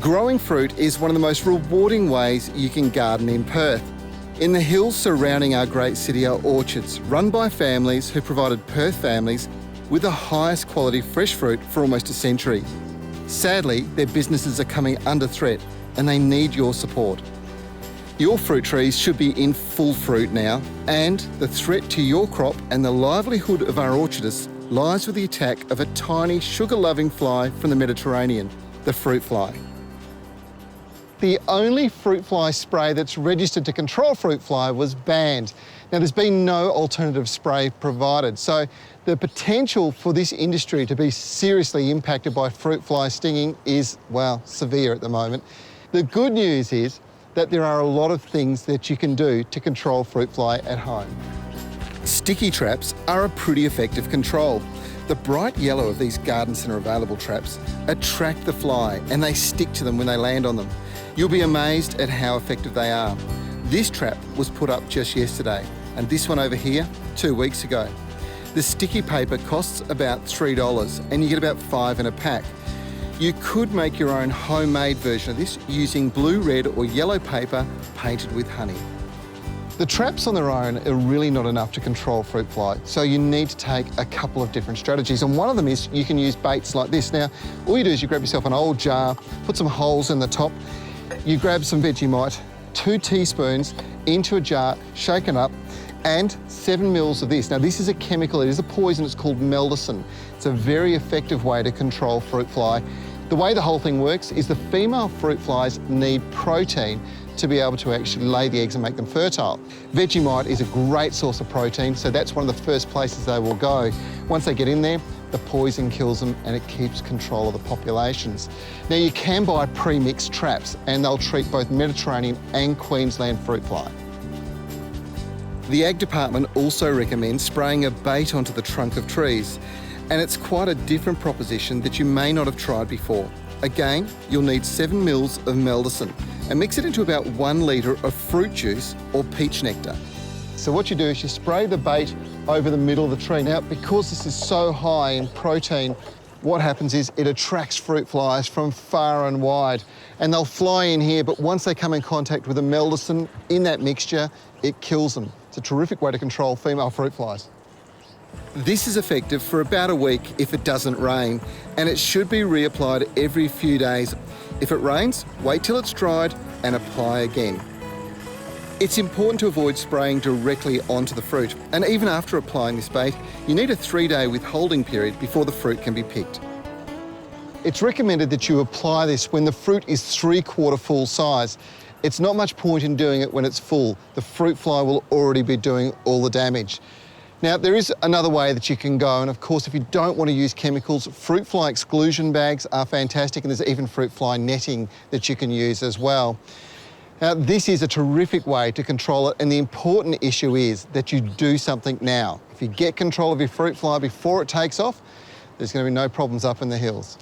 Growing fruit is one of the most rewarding ways you can garden in Perth. In the hills surrounding our great city are orchards run by families who provided Perth families with the highest quality fresh fruit for almost a century. Sadly, their businesses are coming under threat and they need your support. Your fruit trees should be in full fruit now, and the threat to your crop and the livelihood of our orchardists lies with the attack of a tiny sugar-loving fly from the Mediterranean, the fruit fly. The only fruit fly spray that's registered to control fruit fly was banned. Now, there's been no alternative spray provided, so the potential for this industry to be seriously impacted by fruit fly stinging is, well, severe at the moment. The good news is that there are a lot of things that you can do to control fruit fly at home. Sticky traps are a pretty effective control. The bright yellow of these garden centre available traps attract the fly and they stick to them when they land on them. You'll be amazed at how effective they are. This trap was put up just yesterday, and this one over here 2 weeks ago. The sticky paper costs about $3 and you get about 5 in a pack. You could make your own homemade version of this using blue, red or yellow paper painted with honey. The traps on their own are really not enough to control fruit fly, so you need to take a couple of different strategies, and one of them is you can use baits like this. Now, all you do is you grab yourself an old jar, put some holes in the top, you grab some Vegemite, 2 teaspoons into a jar, shaken up, and 7 mils of this. Now, this is a chemical, it is a poison, it's called meldocin. It's a very effective way to control fruit fly. The way the whole thing works is the female fruit flies need protein to be able to actually lay the eggs and make them fertile. Vegemite is a great source of protein, so that's one of the first places they will go. Once they get in there, the poison kills them and it keeps control of the populations. Now, you can buy pre-mixed traps and they'll treat both Mediterranean and Queensland fruit fly. The Ag Department also recommends spraying a bait onto the trunk of trees, and it's quite a different proposition that you may not have tried before. Again, you'll need 7 mils of meldocin and mix it into about 1 litre of fruit juice or peach nectar. So what you do is you spray the bait over the middle of the tree. Now, because this is so high in protein, what happens is it attracts fruit flies from far and wide, and they'll fly in here, but once they come in contact with the meldocin in that mixture, it kills them. It's a terrific way to control female fruit flies. This is effective for about a week if it doesn't rain, and it should be reapplied every few days. If it rains, wait till it's dried and apply again. It's important to avoid spraying directly onto the fruit, and even after applying this bait, you need a 3-day withholding period before the fruit can be picked. It's recommended that you apply this when the fruit is 3/4 full size. It's not much point in doing it when it's full. The fruit fly will already be doing all the damage. Now, there is another way that you can go, and of course, if you don't want to use chemicals, fruit fly exclusion bags are fantastic, and there's even fruit fly netting that you can use as well. Now, this is a terrific way to control it, and the important issue is that you do something now. If you get control of your fruit fly before it takes off, there's going to be no problems up in the hills.